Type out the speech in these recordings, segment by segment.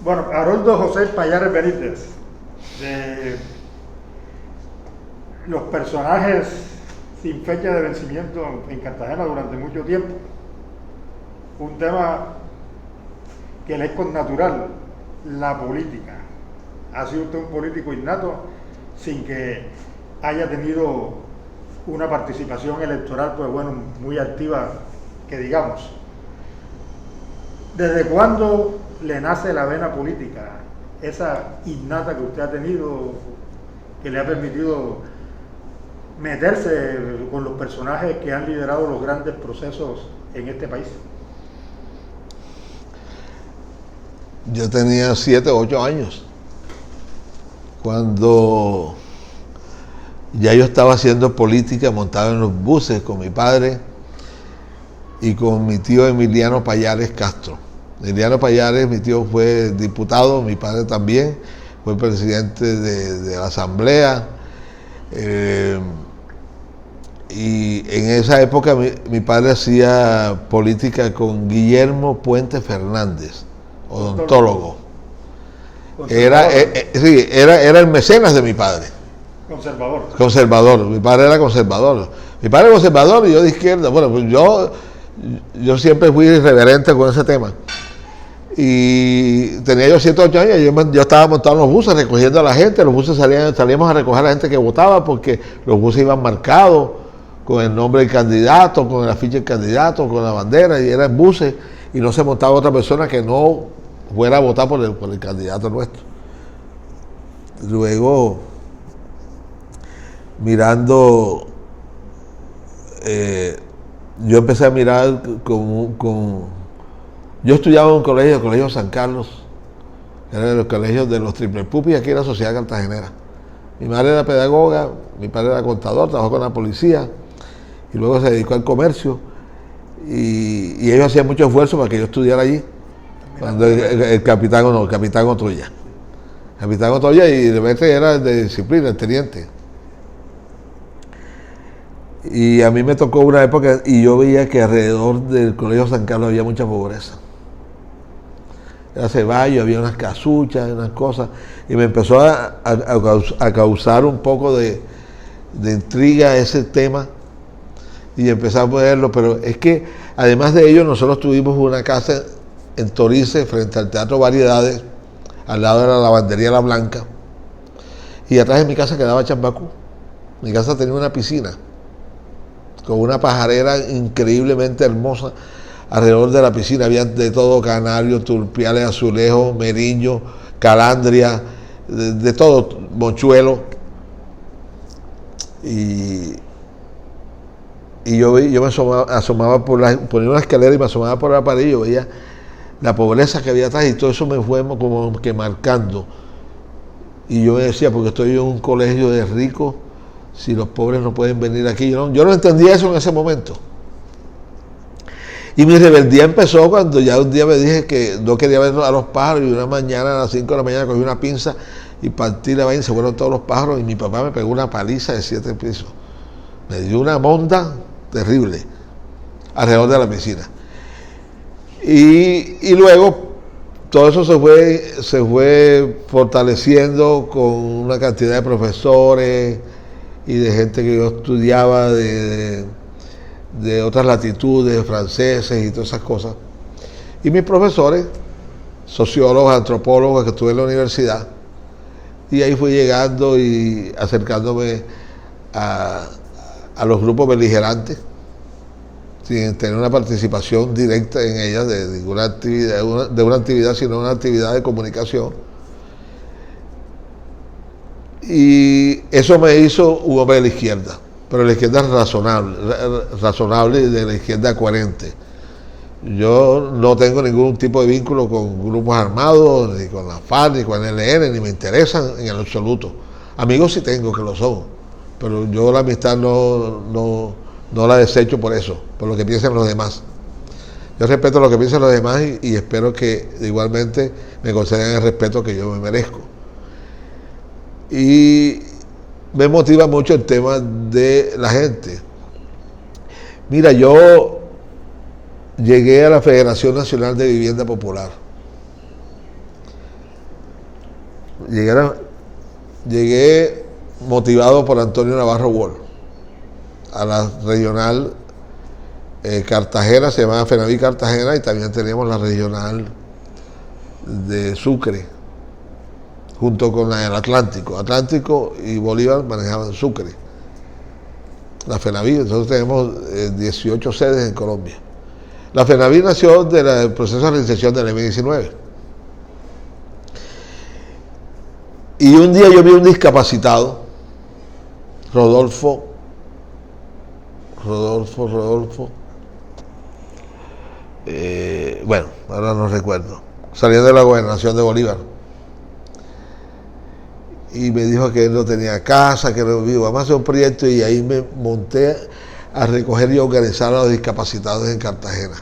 Bueno, Haroldo José Payares Benítez, de los personajes sin fecha de vencimiento en Cartagena durante mucho tiempo. Un tema que le es connatural, la política. Ha sido usted un político innato sin que haya tenido una participación electoral, pues bueno, muy activa, que digamos. ¿Desde cuándo le nace la vena política? Esa innata que usted ha tenido, que le ha permitido meterse con los personajes que han liderado los grandes procesos en este país. Yo tenía 7 o 8 años cuando ya yo estaba haciendo política montado en los buses con mi padre y con mi tío Emiliano Payares Castro. Emiliano Payares, mi tío fue diputado, mi padre también, fue presidente de la asamblea. Y en esa época mi padre hacía política con Guillermo Puente Fernández, odontólogo. Era el mecenas de mi padre. Conservador. Mi padre era conservador. Mi padre era conservador y yo de izquierda. Bueno, pues yo siempre fui irreverente con ese tema. Y tenía yo 7 o 8 años, yo estaba montado en los buses recogiendo a la gente. Los buses salíamos a recoger a la gente que votaba porque los buses iban marcados con el nombre del candidato, con el afiche del candidato, con la bandera, y eran buses, y no se montaba otra persona que no fuera a votar por el candidato nuestro. Luego, mirando, yo empecé a mirar yo estudiaba en un colegio, el Colegio San Carlos, era de los colegios de los triple pupis aquí en la sociedad cartagenera. Mi madre era pedagoga, mi padre era contador, trabajó con la policía y luego se dedicó al comercio y ellos hacían mucho esfuerzo para que yo estudiara allí. Cuando el capitán Otoya. Capitán Otoya y de repente era de disciplina, el teniente. Y a mí me tocó una época y yo veía que alrededor del Colegio San Carlos había mucha pobreza. Era Ceballos, había unas casuchas, unas cosas, y me empezó a causar un poco de intriga ese tema, y empecé a verlo, pero es que además de ello nosotros tuvimos una casa en Torice, frente al Teatro Variedades, al lado de la lavandería La Blanca, y atrás de mi casa quedaba Chambacú. Mi casa tenía una piscina, con una pajarera increíblemente hermosa. Alrededor de la piscina había de todo: canarios, turpiales, azulejos, meriño, calandria, de todo, mochuelo. Y yo me asomaba ponía una escalera y me asomaba por la pared y yo veía la pobreza que había atrás, y todo eso me fue como que marcando. Y yo me decía, porque estoy en un colegio de ricos, si los pobres no pueden venir aquí. Yo no entendía eso en ese momento. Y mi rebeldía empezó cuando ya un día me dije que no quería ver a los pájaros, y una mañana a las 5 de la mañana cogí una pinza y partí la vaina y se fueron todos los pájaros, y mi papá me pegó una paliza de 7 pisos. Me dio una monda terrible alrededor de la piscina. Y luego todo eso se fue fortaleciendo con una cantidad de profesores y de gente que yo estudiaba de otras latitudes, franceses y todas esas cosas. Y mis profesores, sociólogos, antropólogos que estuve en la universidad, y ahí fui llegando y acercándome a los grupos beligerantes, sin tener una participación directa en ellas de ninguna actividad, de una actividad, sino una actividad de comunicación. Y eso me hizo un hombre de la izquierda, pero la izquierda razonable y de la izquierda coherente. Yo no tengo ningún tipo de vínculo con grupos armados, ni con la FARC, ni con el ELN, ni me interesan en el absoluto. Amigos sí tengo, que lo son, pero yo la amistad no la desecho por eso, por lo que piensan los demás. Yo respeto lo que piensan los demás y espero que igualmente me concedan el respeto que yo me merezco. Y me motiva mucho el tema de la gente. Mira, yo llegué a la Federación Nacional de Vivienda Popular Llegué motivado por Antonio Navarro Wall a la regional Cartagena, se llamaba FENAVI Cartagena, y también teníamos la regional de Sucre, junto con la del Atlántico. Atlántico y Bolívar manejaban Sucre, la FENAVI. Nosotros tenemos 18 sedes en Colombia. La FENAVI nació del proceso de realización del M-19. Y un día yo vi un discapacitado, Rodolfo, bueno, ahora no recuerdo, saliendo de la gobernación de Bolívar. Y me dijo que él no tenía casa, que no vivía. Vamos a hacer un proyecto, y ahí me monté a recoger y organizar a los discapacitados en Cartagena.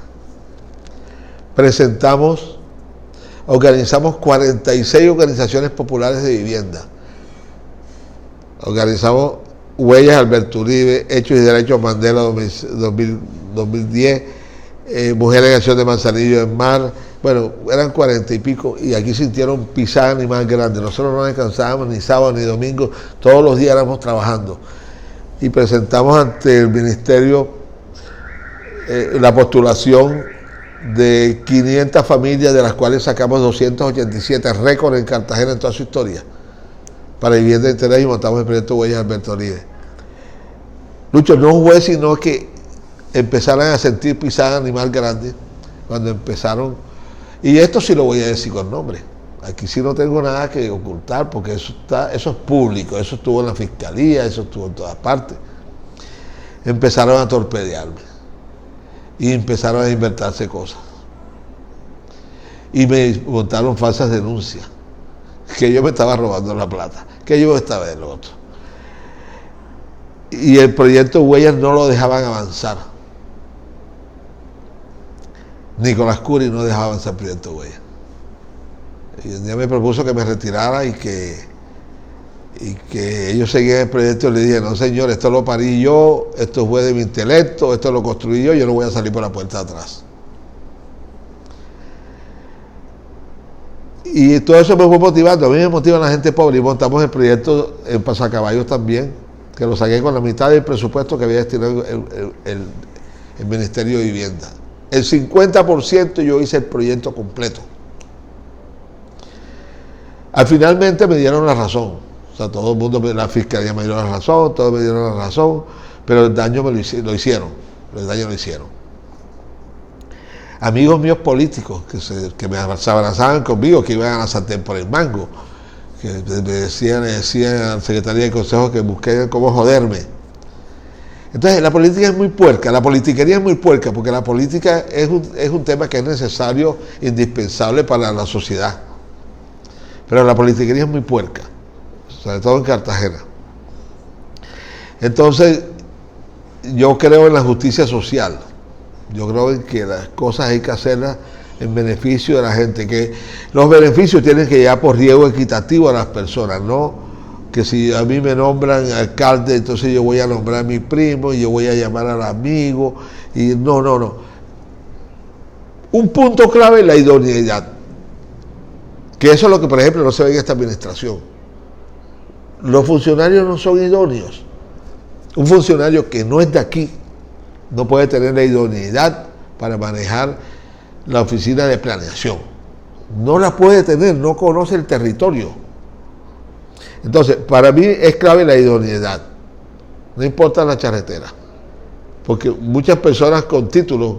Organizamos 46 organizaciones populares de vivienda. Organizamos Huellas Alberto Uribe, Hechos y Derechos Mandela 2010, Mujeres en Acción de Manzanillo en Mar. Bueno, eran 40 y pico, y aquí sintieron pisada ni más grande. Nosotros no descansábamos ni sábado ni domingo, todos los días éramos trabajando. Y presentamos ante el ministerio la postulación de 500 familias, de las cuales sacamos 287, récord en Cartagena en toda su historia, para vivienda de interés, y montamos el proyecto Huellas Alberto Uribe. Lucho, no fue sino que empezaron a sentir pisada animal grande cuando empezaron, y esto sí lo voy a decir con nombre, aquí sí no tengo nada que ocultar, porque eso es público, eso estuvo en la fiscalía, eso estuvo en todas partes. Empezaron a torpedearme y empezaron a inventarse cosas, y me montaron falsas denuncias, que yo me estaba robando la plata, que yo estaba en lo otro, y el proyecto Huellas no lo dejaban avanzar. Nicolás Curi no dejaba avanzar el proyecto Huellas, y un día me propuso que me retirara y que ellos seguían el proyecto. Y le dije: no, señor, esto lo parí yo, esto fue de mi intelecto, esto lo construí yo no voy a salir por la puerta de atrás. Y todo eso me fue motivando. A mí me motiva la gente pobre, y montamos el proyecto en Pasacaballos también, que lo saqué con la mitad del presupuesto que había destinado el Ministerio de Vivienda. El 50% yo hice el proyecto completo. Finalmente me dieron la razón. O sea, todo el mundo, la fiscalía me dio la razón, todos me dieron la razón, pero el daño lo hicieron. Amigos míos políticos que me abrazaban conmigo, que iban a la sartén por el mango, que me decían a la Secretaría de Consejo que busqué cómo joderme. Entonces, la política es muy puerca, la politiquería es muy puerca, porque la política es un tema que es necesario, indispensable para la sociedad. Pero la politiquería es muy puerca, sobre todo en Cartagena. Entonces, yo creo en la justicia social. Yo creo en que las cosas hay que hacerlas en beneficio de la gente, que los beneficios tienen que llegar por riesgo equitativo a las personas, no que si a mí me nombran alcalde, entonces yo voy a nombrar a mi primo y yo voy a llamar al amigo, y no. Un punto clave es la idoneidad, que eso es lo que, por ejemplo, no se ve en esta administración. Los funcionarios no son idóneos. Un funcionario que no es de aquí no puede tener la idoneidad para manejar la oficina de planeación. No la puede tener, no conoce el territorio. Entonces, para mí es clave la idoneidad. No importa la charretera. Porque muchas personas con títulos,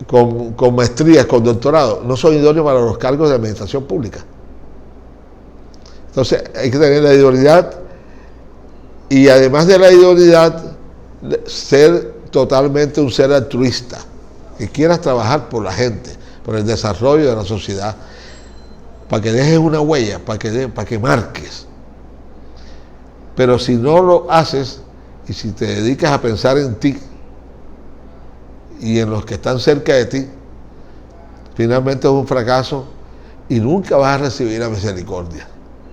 con maestrías, con doctorado, no son idóneos para los cargos de administración pública. Entonces, hay que tener la idoneidad, y además de la idoneidad, ser totalmente un ser altruista, que quieras trabajar por la gente, por el desarrollo de la sociedad, para que dejes una huella, para que marques. Pero si no lo haces, y si te dedicas a pensar en ti y en los que están cerca de ti, finalmente es un fracaso, y nunca vas a recibir la misericordia.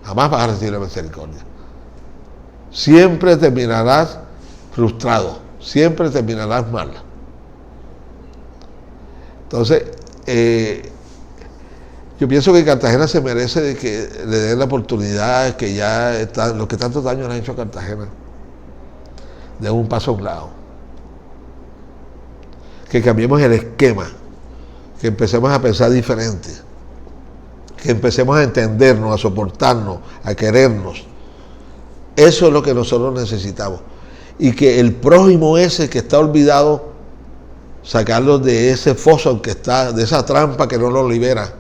Jamás vas a recibir la misericordia. Siempre terminarás frustrado, siempre terminarás mal. Entonces, Yo pienso que Cartagena se merece de que le den la oportunidad que ya está, los que tantos daños le han hecho a Cartagena, de un paso a un lado. Que cambiemos el esquema, que empecemos a pensar diferente, que empecemos a entendernos, a soportarnos, a querernos. Eso es lo que nosotros necesitamos. Y que el prójimo ese que está olvidado, sacarlo de ese foso que está, de esa trampa que no lo libera.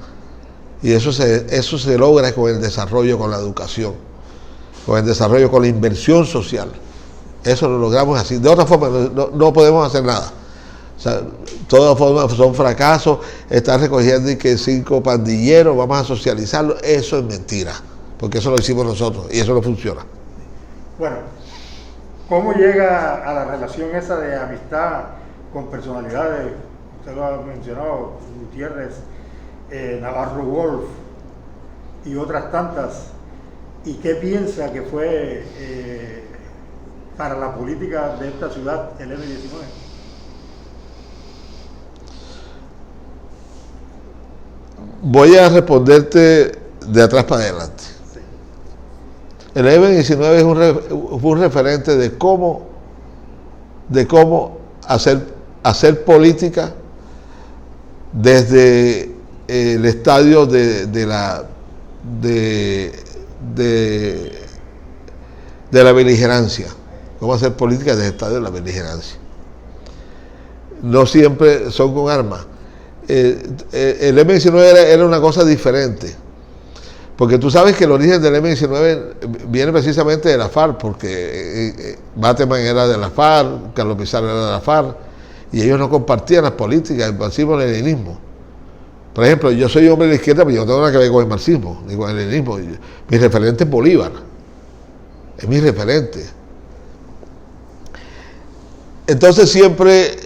Y eso se logra con el desarrollo, con la educación, con el desarrollo, con la inversión social. Eso lo logramos así. De otra forma no podemos hacer nada. O sea, todas formas son fracasos. Estar recogiendo y que 5 pandilleros, vamos a socializarlo, eso es mentira. Porque eso lo hicimos nosotros y eso no funciona. Bueno, ¿cómo llega a la relación esa de amistad con personalidades? Usted lo ha mencionado, Gutiérrez, Navarro Wolf y otras tantas. ¿Y qué piensa que fue para la política de esta ciudad el M-19? Voy a responderte de atrás para adelante. Sí. El M-19 fue un referente de cómo hacer política desde el estadio de la beligerancia. Cómo hacer política desde el estadio de la beligerancia. No siempre son con armas. El M-19 era una cosa diferente. Porque tú sabes que el origen del M-19 viene precisamente de la FARC, porque Bateman era de la FARC, Carlos Pizarro era de la FARC, y ellos no compartían las políticas, el marxismo-leninismo. Por ejemplo, yo soy hombre de la izquierda, pero yo no tengo nada que ver con el marxismo, ni con el leninismo. Mi referente es Bolívar, es mi referente. Entonces siempre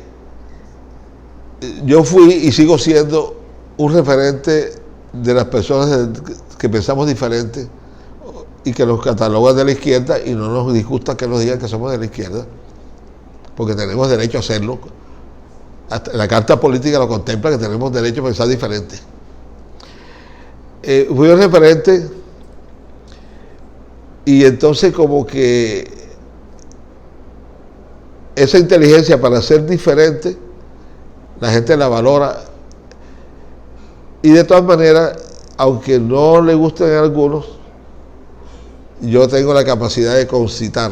yo fui y sigo siendo un referente de las personas que pensamos diferente y que nos catalogan de la izquierda, y no nos disgusta que nos digan que somos de la izquierda, porque tenemos derecho a hacerlo. Hasta la Carta Política lo contempla, que tenemos derecho a pensar diferente. Fui un referente, y entonces como que esa inteligencia para ser diferente, la gente la valora, y de todas maneras, aunque no le gusten a algunos, yo tengo la capacidad de concitar.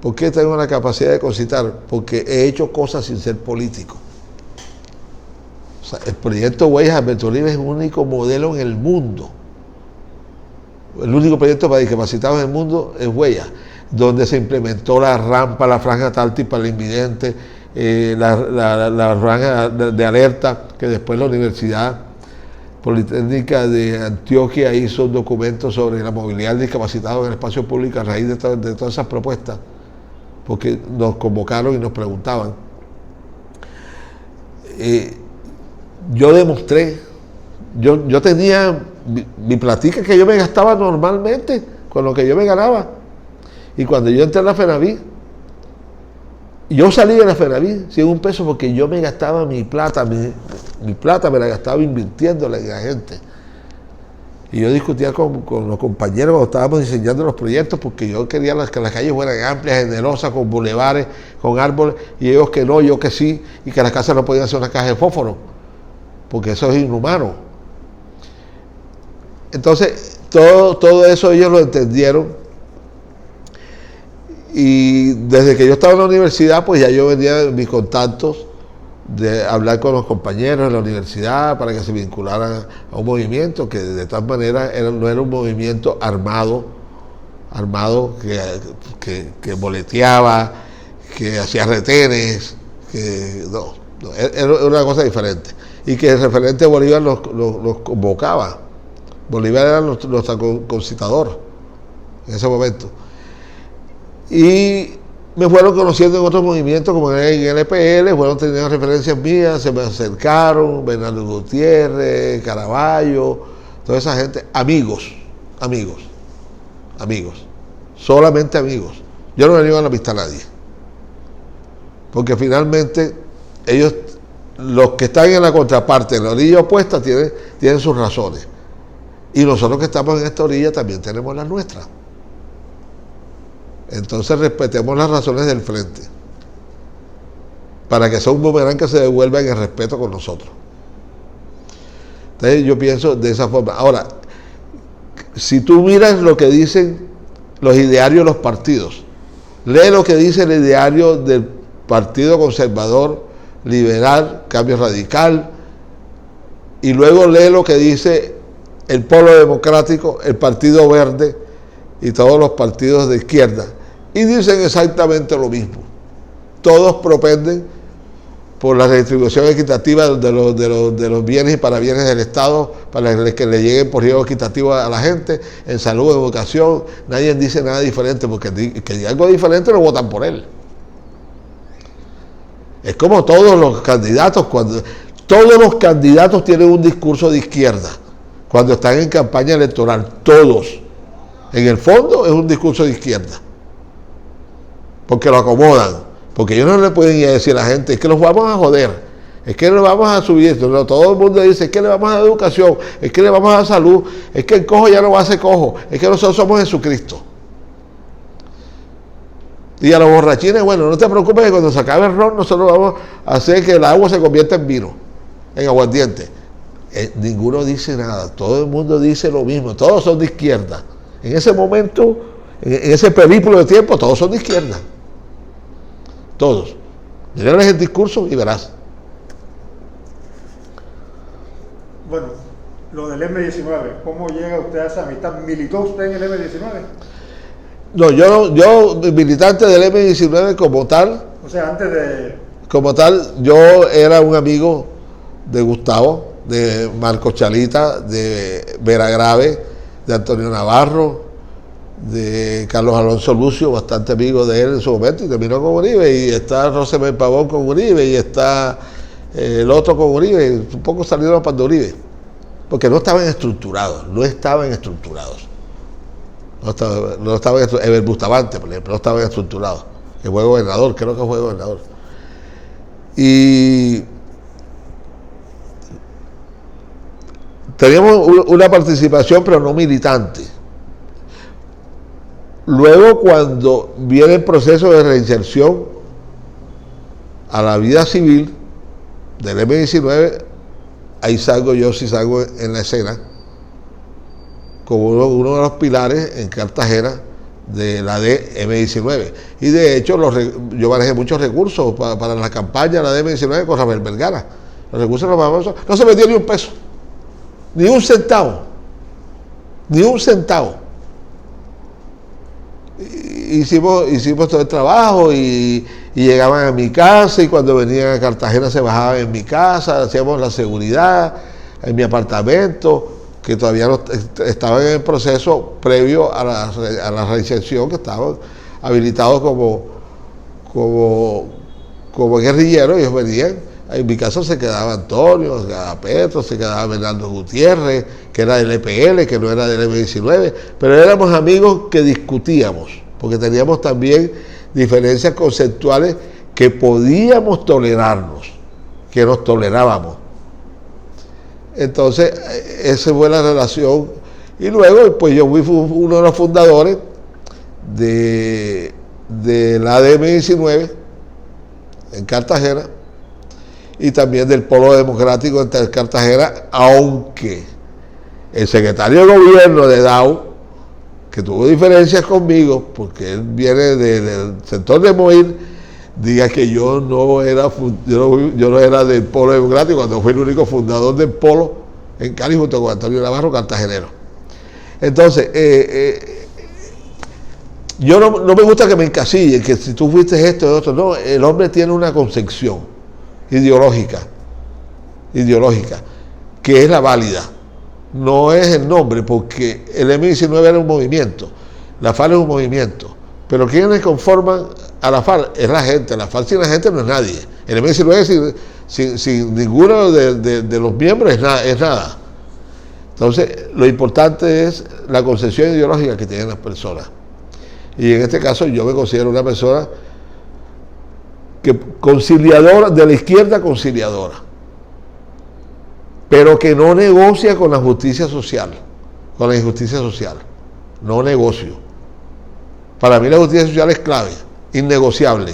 ¿Por qué tengo la capacidad de concitar? Porque he hecho cosas sin ser político. O sea, el proyecto Huellas Alberto Uribe es el único modelo en el mundo. El único proyecto para discapacitados en el mundo es Huellas, donde se implementó la rampa, la franja táctil para el invidente, la franja de alerta, que después la Universidad Politécnica de Antioquia hizo un documento sobre la movilidad del discapacitado en el espacio público a raíz de todas esas propuestas, porque nos convocaron y nos preguntaban. Yo demostré, yo tenía mi platica que yo me gastaba normalmente con lo que yo me ganaba, y cuando yo entré a la FENAVIT, yo salí de la FENAVIT sin un peso, porque yo me gastaba mi plata, mi plata me la gastaba invirtiéndola en la gente. Y yo discutía con los compañeros cuando estábamos diseñando los proyectos, porque yo quería que las calles fueran amplias, generosas, con bulevares, con árboles, y ellos que no, yo que sí, y que las casas no podían ser una caja de fósforo, porque eso es inhumano. Entonces, todo eso ellos lo entendieron. Y desde que yo estaba en la universidad, pues ya yo venía en mis contactos de hablar con los compañeros en la universidad para que se vincularan a un movimiento que de todas maneras no era un movimiento armado que boleteaba, que hacía retenes, que no, era una cosa diferente. Y que el referente de Bolívar los convocaba. Bolívar era nuestro concitador en ese momento. Y me fueron conociendo en otros movimientos, como en LPL, fueron teniendo referencias mías, se me acercaron, Bernardo Gutiérrez, Caraballo, toda esa gente, amigos, solamente amigos. Yo no le niego la amistad a nadie, porque finalmente ellos los que están en la contraparte, en la orilla opuesta, tienen sus razones. Y nosotros que estamos en esta orilla también tenemos las nuestras. Entonces respetemos las razones del frente, para que sea un boomerang que se devuelva en el respeto con nosotros. Entonces yo pienso de esa forma. Ahora, si tú miras lo que dicen los idearios de los partidos, lee lo que dice el ideario del Partido Conservador, Liberal, Cambio Radical, y luego lee lo que dice el Polo Democrático, el Partido Verde y todos los partidos de izquierda, y dicen exactamente lo mismo. Todos propenden por la redistribución equitativa de los bienes y para bienes del Estado, para que le lleguen por riesgo equitativo a la gente, en salud, en educación. Nadie dice nada diferente, porque que diga algo diferente lo votan por él. Es como todos los candidatos, todos los candidatos tienen un discurso de izquierda cuando están en campaña electoral, todos. En el fondo es un discurso de izquierda, porque lo acomodan. Porque ellos no le pueden ir a decir a la gente, es que los vamos a joder, es que le vamos a subir esto. No, todo el mundo dice, es que le vamos a dar educación, es que le vamos a dar salud, es que el cojo ya no va a ser cojo, es que nosotros somos Jesucristo. Y a los borrachines, bueno, no te preocupes que cuando se acabe el ron, nosotros vamos a hacer que el agua se convierta en vino, en aguardiente. Ninguno dice nada, todo el mundo dice lo mismo, todos son de izquierda. En ese momento, en ese periplo de tiempo, todos son de izquierda. Todos. Mírales el discurso y verás. Bueno, lo del M-19, ¿cómo llega usted a esa amistad? ¿Militó usted en el M-19? No, yo militante del M-19 como tal. O sea, antes de... Como tal, yo era un amigo de Gustavo, de Marco Chalita, de Vera Grave, de Antonio Navarro, de Carlos Alonso Lucio, bastante amigo de él en su momento, y terminó con Uribe, y está Rosemel Pavón con Uribe, y está el otro con Uribe, y un poco salieron para Uribe, porque no estaban estructurados. Eber Bustamante, por ejemplo, no estaban estructurados, que fue gobernador, creo que fue gobernador. Y teníamos una participación, pero no militante. Luego, cuando viene el proceso de reinserción a la vida civil del M-19, ahí salgo yo, sí salgo en la escena, como uno de los pilares en Cartagena de la M-19. Y de hecho, yo manejé muchos recursos para la campaña de la M-19 con Rafael Vergara. Los recursos no se metió ni un peso, ni un centavo. Hicimos todo el trabajo y llegaban a mi casa, y cuando venían a Cartagena se bajaban en mi casa, hacíamos la seguridad en mi apartamento, que todavía no estaba en el proceso previo a la reinserción, que estaban habilitados como guerrilleros. Ellos venían, en mi casa se quedaba Antonio, se quedaba Petro, se quedaba Bernardo Gutiérrez, que era del EPL, que no era del M-19, pero éramos amigos que discutíamos, porque teníamos también diferencias conceptuales que podíamos tolerarnos, que nos tolerábamos. Entonces, esa fue la relación. Y luego, pues yo fui uno de los fundadores de la ADM-19 en Cartagena, y también del Polo Democrático en Cartagena, aunque el secretario de gobierno de DAO, que tuvo diferencias conmigo, porque él viene del sector de Moir, diga que yo no era del Polo Democrático, cuando fui el único fundador del Polo en Cali junto con Antonio Navarro, cartagenero. Entonces, yo no me gusta que me encasillen, que si tú fuiste esto y otro. No, el hombre tiene una concepción ideológica, que es la válida. No es el nombre, porque el M-19 era un movimiento, la FARC es un movimiento, pero quienes conforman a la FARC es la gente. La FARC sin la gente no es nadie. El M-19 sin ninguno de los miembros es nada. Entonces, lo importante es la concepción ideológica que tienen las personas. Y en este caso yo me considero una persona conciliadora, de la izquierda conciliadora. pero que no negocia con la justicia social, con la injusticia social. No negocio. Para mí la justicia social es clave, innegociable.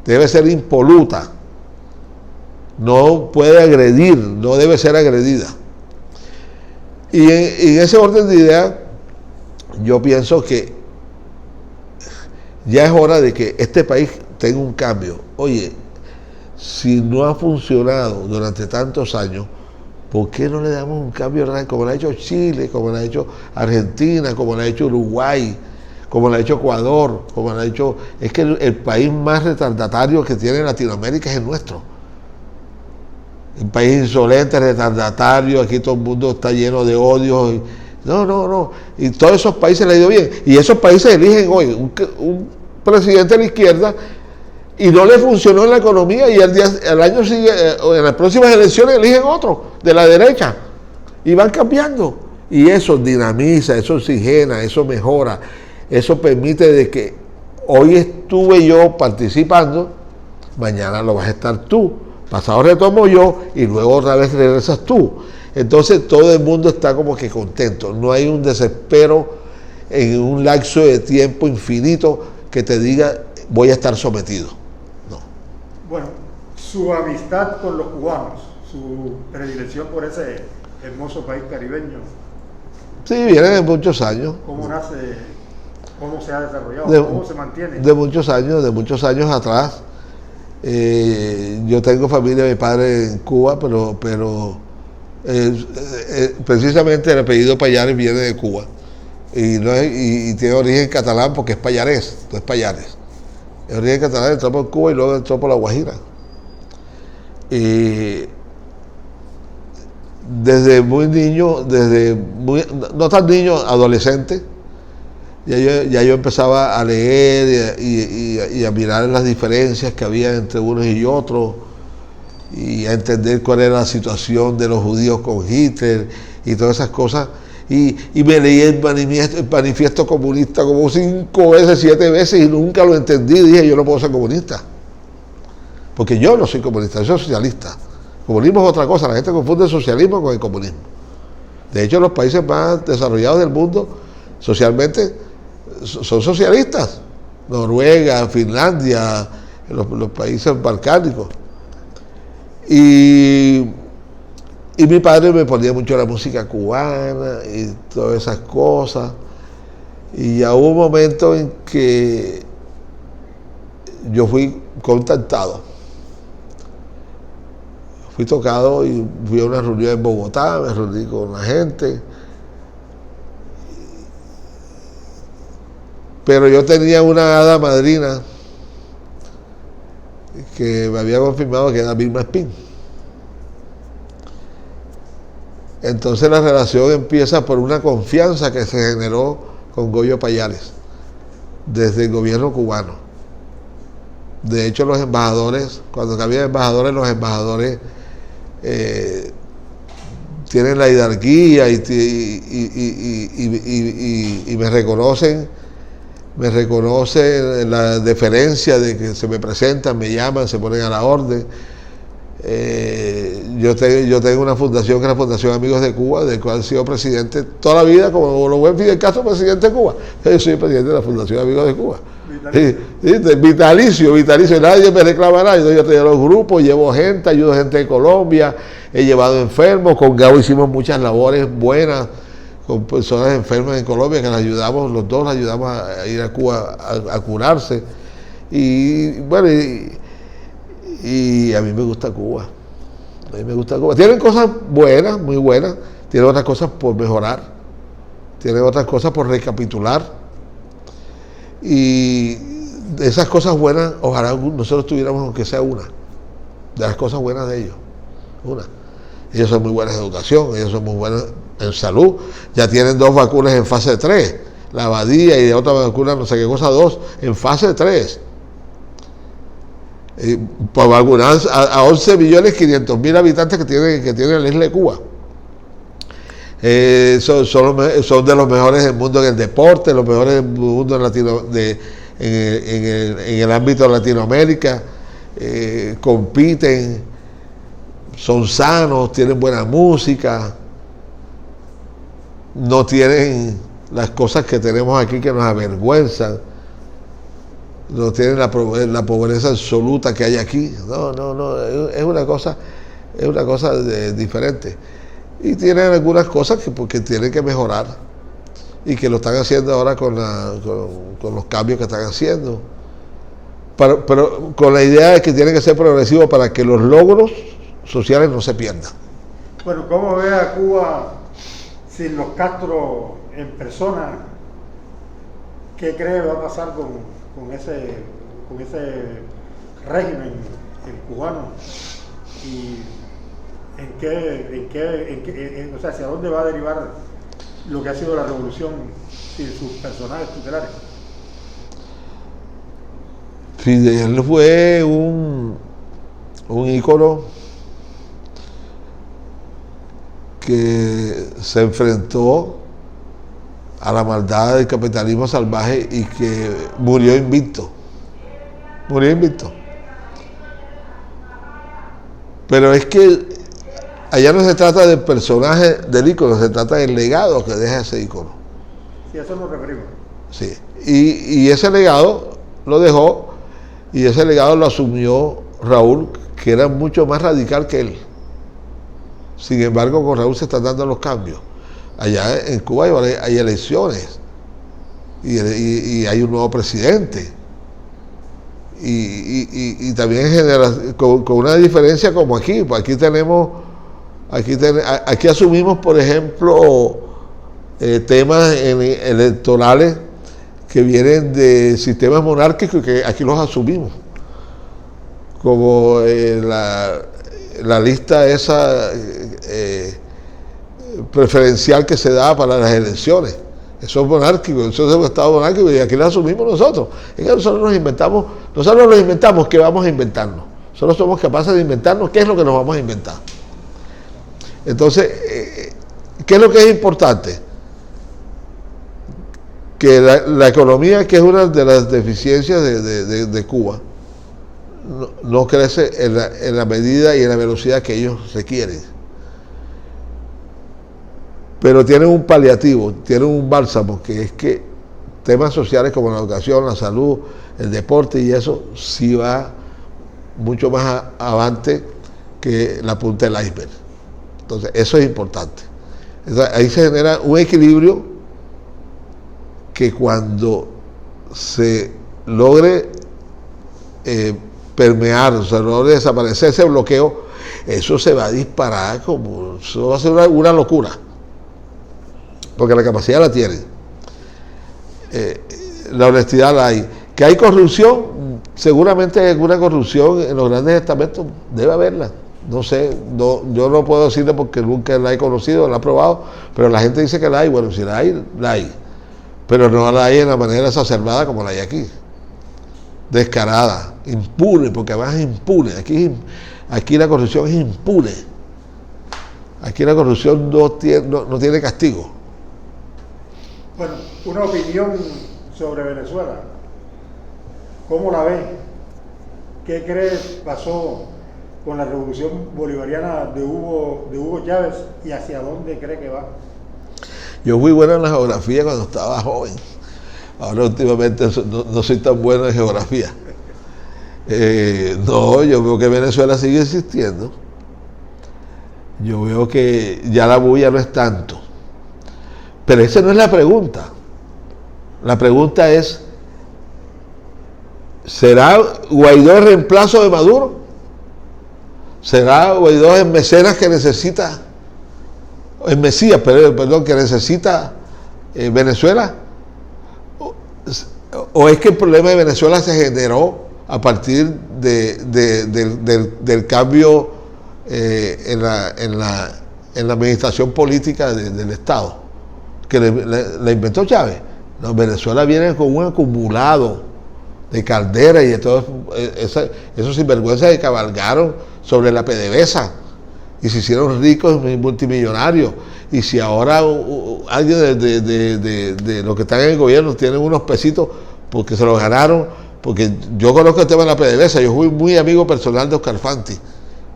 Debe ser impoluta. No puede agredir, no debe ser agredida. Y en ese orden de ideas, yo pienso que ya es hora de que este país tenga un cambio. Oye, si no ha funcionado durante tantos años, ¿por qué no le damos un cambio como lo ha hecho Chile, como lo ha hecho Argentina, como lo ha hecho Uruguay, como lo ha hecho Ecuador, como lo ha hecho... Es que el país más retardatario que tiene Latinoamérica es el nuestro. Un país insolente, retardatario, aquí todo el mundo está lleno de odio. No. Y todos esos países le ha ido bien. Y esos países eligen hoy un presidente de la izquierda y no le funcionó en la economía y el año sigue, en las próximas elecciones eligen otro de la derecha y van cambiando. Y eso dinamiza, eso oxigena, eso mejora, eso permite de que hoy estuve yo participando, mañana lo vas a estar tú, pasado retomo yo y luego otra vez regresas tú. Entonces todo el mundo está como que contento, no hay un desespero en un lapso de tiempo infinito que te diga voy a estar sometido. No. Bueno, su amistad con los cubanos, su predilección por ese hermoso país caribeño. Sí, viene de muchos años. ¿Cómo nace? ¿Cómo se ha desarrollado? ¿Cómo se mantiene? De muchos años atrás. Yo tengo familia, mi padre en Cuba, pero precisamente el apellido Payares viene de Cuba y tiene origen catalán porque es Payarés, no es Payares. El origen catalán entró por Cuba y luego entró por La Guajira. Desde muy niño, no tan niño, adolescente, ya yo empezaba a leer y a mirar las diferencias que había entre unos y otros y a entender cuál era la situación de los judíos con Hitler y todas esas cosas. Y me leí el manifiesto comunista como 5 veces, 7 veces y nunca lo entendí. Dije, yo no puedo ser comunista. Porque yo no soy comunista, yo soy socialista. Comunismo es otra cosa, la gente confunde el socialismo con el comunismo. De hecho, los países más desarrollados del mundo socialmente son socialistas. Noruega, Finlandia, los países balcánicos. Y mi padre me ponía mucho la música cubana y todas esas cosas. Y ya hubo un momento en que yo fui contactado. Fui tocado y fui a una reunión en Bogotá, me reuní con la gente. Pero yo tenía una hada madrina que me había confirmado que era Vilma Espín. Entonces la relación empieza por una confianza que se generó con Goyo Payares desde el gobierno cubano. De hecho, los embajadores, cuando había embajadores, los embajadores tienen la jerarquía y me reconocen la deferencia de que se me presentan, me llaman, se ponen a la orden. Yo tengo una fundación que es la Fundación Amigos de Cuba, del cual he sido presidente toda la vida, como lo buen Fidel Castro, presidente de Cuba. Yo soy presidente de la Fundación Amigos de Cuba. Vitalicio, nadie me reclama nada. Yo tengo los grupos, llevo gente, ayudo a gente de Colombia, he llevado enfermos, con Gabo hicimos muchas labores buenas con personas enfermas en Colombia, que las ayudamos, los dos las ayudamos a ir a Cuba a curarse. Y bueno, y a mí me gusta Cuba. A mí me gusta Cuba. Tienen cosas buenas, muy buenas, tienen otras cosas por mejorar, tienen otras cosas por recapitular. Y de esas cosas buenas, ojalá nosotros tuviéramos aunque sea una, de las cosas buenas de ellos, una. Ellos son muy buenos en educación, ellos son muy buenos en salud, ya tienen 2 vacunas en fase 3, la Abadía y de otra vacuna, no sé qué cosa, 2 en fase 3. Por vacunar a 11.500.000 habitantes que tiene la isla de Cuba. Son de los mejores del mundo en el deporte, los mejores del mundo en el ámbito de Latinoamérica, compiten, son sanos, tienen buena música, no tienen las cosas que tenemos aquí que nos avergüenzan, no tienen la pobreza absoluta que hay aquí. No, es una cosa diferente. Y tienen algunas cosas que tienen que mejorar y que lo están haciendo ahora con los cambios que están haciendo. Pero con la idea de que tiene que ser progresivo para que los logros sociales no se pierdan. Bueno, ¿cómo ve a Cuba sin los Castro en persona? ¿Qué cree va a pasar con ese régimen el cubano? ¿Y o sea, hacia dónde va a derivar lo que ha sido la revolución sin sus personajes tutelares? Fidel fue un ícono que se enfrentó a la maldad del capitalismo salvaje y que murió invicto. Pero es que allá no se trata del personaje del ícono, se trata del legado que deja ese ícono. Sí, a eso nos referimos. Sí, y ese legado lo dejó, y ese legado lo asumió Raúl, que era mucho más radical que él. Sin embargo, con Raúl se están dando los cambios. Allá en Cuba hay elecciones y hay un nuevo presidente. Y también con una diferencia como aquí. Aquí asumimos, por ejemplo, temas electorales que vienen de sistemas monárquicos, que aquí los asumimos, como la lista esa preferencial que se da para las elecciones. Eso es monárquico, eso es un estado monárquico, y aquí lo asumimos nosotros. Es que nosotros nos inventamos qué vamos a inventarnos. Solo somos capaces de inventarnos qué es lo que nos vamos a inventar. Entonces, ¿qué es lo que es importante? Que la economía, que es una de las deficiencias de Cuba, no crece en la medida y en la velocidad que ellos requieren. Pero tienen un paliativo, tienen un bálsamo, que es que temas sociales como la educación, la salud, el deporte y eso, sí va mucho más avante que la punta del iceberg. Entonces, eso es importante. Entonces, ahí se genera un equilibrio que cuando se logre permear, o sea, logre desaparecer ese bloqueo, eso se va a disparar eso va a ser una locura. Porque la capacidad la tienen. La honestidad la hay. Que hay corrupción, seguramente hay alguna corrupción en los grandes estamentos, debe haberla. No sé, yo no puedo decirle porque nunca la he conocido, la he probado, pero la gente dice que la hay. Bueno, si la hay, la hay. Pero no la hay en la manera exacerbada como la hay aquí. Descarada, impune, porque además es impune. Aquí la corrupción es impune. Aquí la corrupción no tiene castigo. Bueno, una opinión sobre Venezuela. ¿Cómo la ve? ¿Qué cree pasó con la revolución bolivariana de Hugo Chávez y hacia dónde cree que va? Yo fui bueno en la geografía cuando estaba joven. Ahora últimamente no soy tan bueno en geografía. No, yo veo que Venezuela sigue existiendo. Yo veo que ya la bulla no es tanto. Pero esa no es la pregunta. La pregunta es, ¿será Guaidó el reemplazo de Maduro? ¿Será Guaidó el Mesías que necesita que necesita Venezuela? ¿O es que el problema de Venezuela se generó a partir del cambio en la administración política del Estado, que la inventó Chávez? No, Venezuela viene con un acumulado de Caldera y de todos esos sinvergüenzas que cabalgaron sobre la PDVSA y se hicieron ricos y multimillonarios. Y si ahora alguien de los que están en el gobierno tienen unos pesitos porque se los ganaron, porque yo conozco el tema de la PDVSA, yo fui muy amigo personal de Oscar Fanti,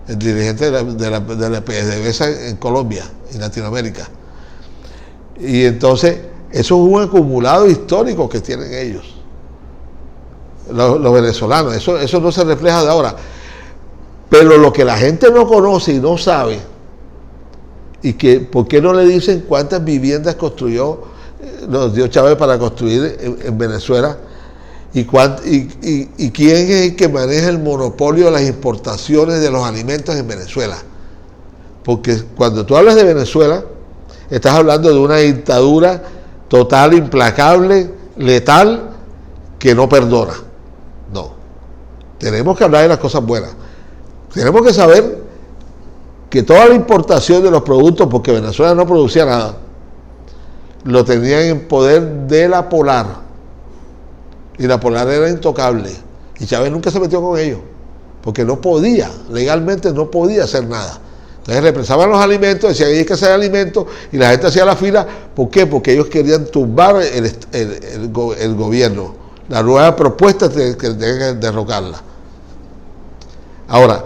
el dirigente de la PDVSA en Colombia, en Latinoamérica. Y entonces, eso es un acumulado histórico que tienen ellos, los venezolanos. Eso no se refleja de ahora. Pero lo que la gente no conoce y no sabe, y que ¿por qué no le dicen cuántas viviendas nos dio Chávez para construir en Venezuela? ¿Y quién es el que maneja el monopolio de las importaciones de los alimentos en Venezuela? Porque cuando tú hablas de Venezuela, estás hablando de una dictadura total, implacable, letal, que no perdona. No. Tenemos que hablar de las cosas buenas. Tenemos que saber que toda la importación de los productos, porque Venezuela no producía nada, lo tenían en poder de la Polar. Y la Polar era intocable. Y Chávez nunca se metió con ellos, porque no podía, legalmente no podía hacer nada. Entonces represaban los alimentos, decían que hay que hacer alimentos, y la gente hacía la fila. ¿Por qué? Porque ellos querían tumbar el gobierno. La nueva propuesta que tenían que derrocarla. Ahora,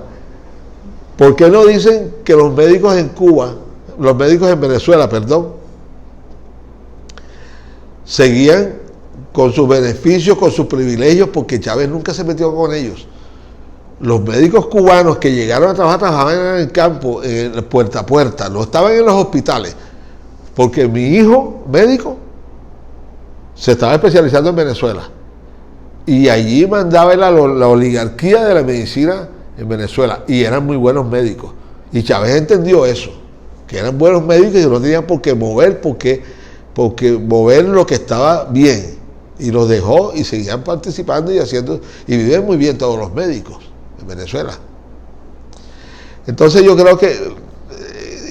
¿por qué no dicen que los médicos en Venezuela, seguían con sus beneficios, con sus privilegios, porque Chávez nunca se metió con ellos? Los médicos cubanos que llegaron a trabajaban en el campo, puerta a puerta, no estaban en los hospitales, porque mi hijo médico se estaba especializando en Venezuela, y allí mandaba la oligarquía de la medicina en Venezuela, y eran muy buenos médicos, y Chávez entendió eso, que eran buenos médicos y no tenían por qué mover, porque mover lo que estaba bien, y los dejó y seguían participando y haciendo, y viven muy bien todos los médicos en Venezuela. Entonces yo creo que,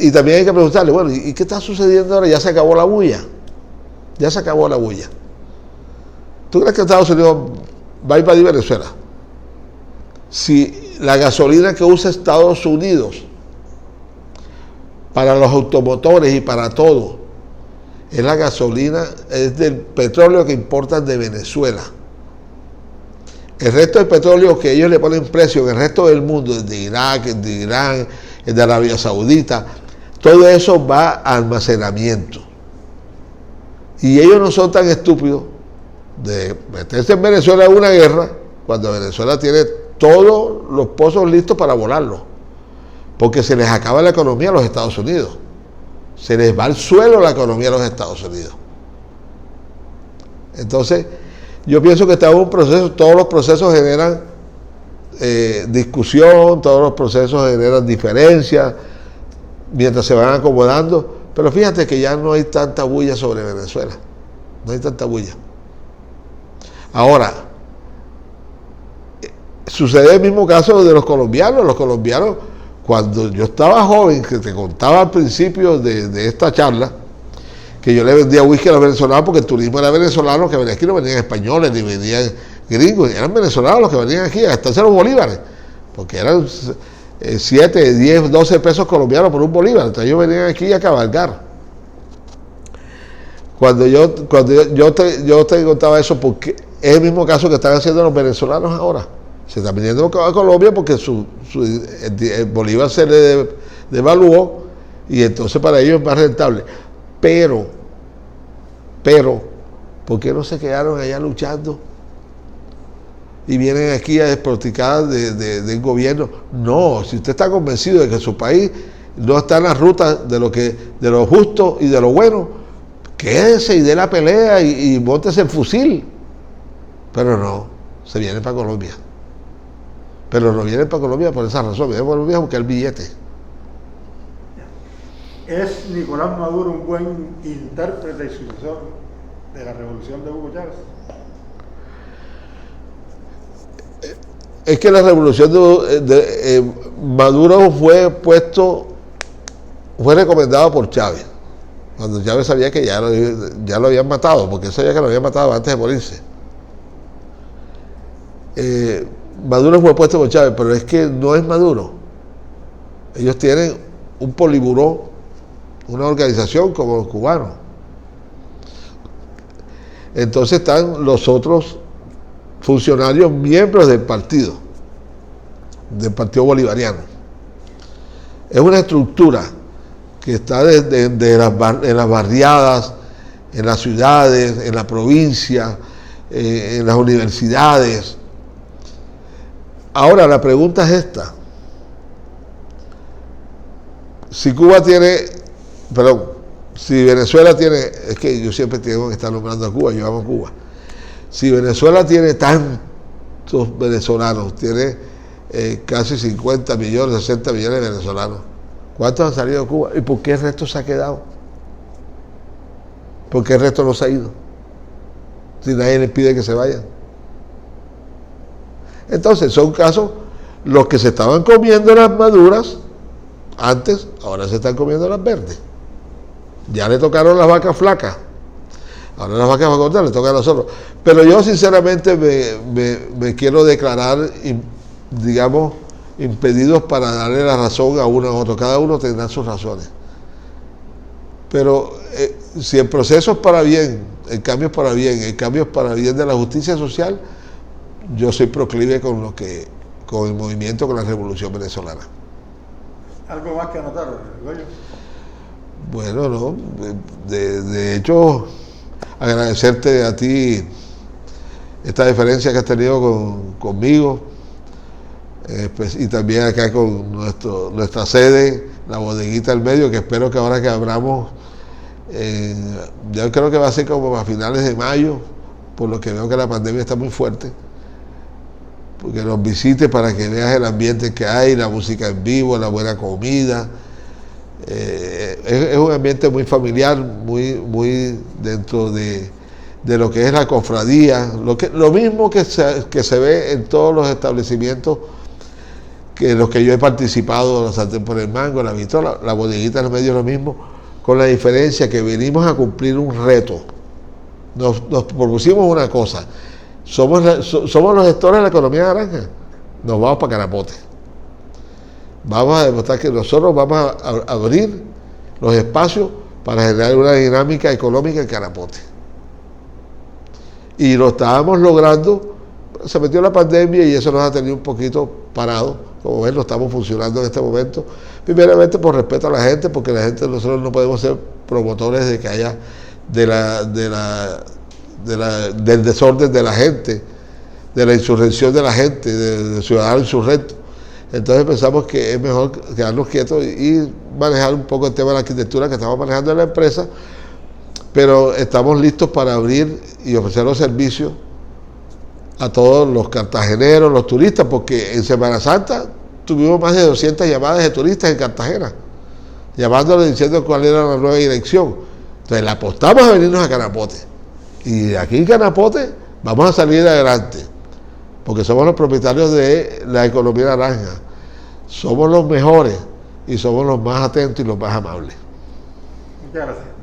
y también hay que preguntarle, bueno, ¿y qué está sucediendo ahora? Ya se acabó la bulla. Ya se acabó la bulla. ¿Tú crees que Estados Unidos va a invadir Venezuela? Si la gasolina que usa Estados Unidos para los automotores y para todo es la gasolina, es del petróleo que importan de Venezuela. El resto del petróleo que ellos le ponen precio en el resto del mundo, el de Irak, el de Irán, el de Arabia Saudita, todo eso va a almacenamiento. Y ellos no son tan estúpidos de meterse en Venezuela en una guerra cuando Venezuela tiene todos los pozos listos para volarlos, porque se les acaba la economía a los Estados Unidos. Se les va al suelo la economía de los Estados Unidos. Entonces, yo pienso que estamos en un proceso, todos los procesos generan discusión, todos los procesos generan diferencias, mientras se van acomodando, pero fíjate que ya no hay tanta bulla sobre Venezuela, no hay tanta bulla. Ahora, sucede el mismo caso de los colombianos, cuando yo estaba joven, que te contaba al principio de esta charla, que yo le vendía whisky a los venezolanos porque el turismo era venezolano, los que venían aquí no venían españoles ni venían gringos, eran venezolanos los que venían aquí a gastarse los bolívares, porque eran 7, 10, 12 pesos colombianos por un bolívar, entonces ellos venían aquí a cabalgar. Cuando yo te contaba eso, porque es el mismo caso que están haciendo los venezolanos ahora. Se están viniendo a Colombia porque el bolívar se le devaluó y entonces para ellos es más rentable. Pero, ¿por qué no se quedaron allá luchando? Y vienen aquí a despotricar del gobierno. No, si usted está convencido de que su país no está en la ruta de lo justo y de lo bueno, quédese y dé la pelea y móntese el fusil. Pero no, se vienen para Colombia. Pero no vienen para Colombia por esa razón, vienen para Colombia porque el billete. ¿Es Nicolás Maduro un buen intérprete y sucesor de la revolución de Hugo Chávez? Es que la revolución de Maduro fue recomendado por Chávez, cuando Chávez sabía que ya lo habían matado, porque él sabía que lo habían matado antes de morirse. Maduro fue puesto por Chávez, pero es que no es Maduro. Ellos tienen un poliburó, una organización como los cubanos. Entonces están los otros funcionarios miembros del partido bolivariano. Es una estructura que está en las barriadas, en las ciudades, en la provincia, en las universidades. Ahora la pregunta es esta. Si Venezuela tiene, es que yo siempre tengo que estar nombrando a Cuba, yo amo Cuba. Si Venezuela tiene tantos venezolanos, tiene casi 50 millones, 60 millones de venezolanos, ¿cuántos han salido de Cuba? ¿Y por qué el resto se ha quedado? ¿Por qué el resto no se ha ido? Si nadie les pide que se vayan. Entonces son casos, los que se estaban comiendo las maduras antes, ahora se están comiendo las verdes. Ya le tocaron las vacas flacas. Ahora las vacas gordas le tocan a nosotros. Pero yo sinceramente me quiero declarar, digamos, impedidos para darle la razón a uno u otro. Cada uno tendrá sus razones. Pero si el proceso es para bien, el cambio es para bien, el cambio es para bien de la justicia social, yo soy proclive con el movimiento, con la revolución venezolana. ¿Algo más que anotar, Goyo? Bueno, no, de hecho, agradecerte a ti esta diferencia que has tenido conmigo, y también acá con nuestra sede, la Bodeguita del Medio, que espero que ahora que abramos, yo creo que va a ser como a finales de mayo, por lo que veo que la pandemia está muy fuerte, porque nos visites para que veas el ambiente que hay, la música en vivo, la buena comida. Es un ambiente muy familiar, muy dentro de lo que es la cofradía, lo mismo que se ve en todos los establecimientos que en los que yo he participado, la Sartén por el Mango, la Vistola, la Bodeguita del Medio, lo mismo, con la diferencia que venimos a cumplir un reto. Nos propusimos una cosa: somos los gestores de la economía naranja, nos vamos para Carapote. Vamos a demostrar que nosotros vamos a abrir los espacios para generar una dinámica económica en Carapote. Y lo estábamos logrando, se metió la pandemia y eso nos ha tenido un poquito parado. Como ven, no estamos funcionando en este momento. Primeramente por respeto a la gente, porque nosotros no podemos ser promotores de que haya del desorden de la gente, de la insurrección de la gente, del ciudadano insurrecto. Entonces pensamos que es mejor quedarnos quietos y manejar un poco el tema de la arquitectura que estamos manejando en la empresa, pero estamos listos para abrir y ofrecer los servicios a todos los cartageneros, los turistas, porque en Semana Santa tuvimos más de 200 llamadas de turistas en Cartagena, llamándoles diciendo cuál era la nueva dirección. Entonces le apostamos a venirnos a Canapote, y de aquí en Canapote vamos a salir adelante, porque somos los propietarios de la economía naranja, somos los mejores y somos los más atentos y los más amables. Muchas gracias.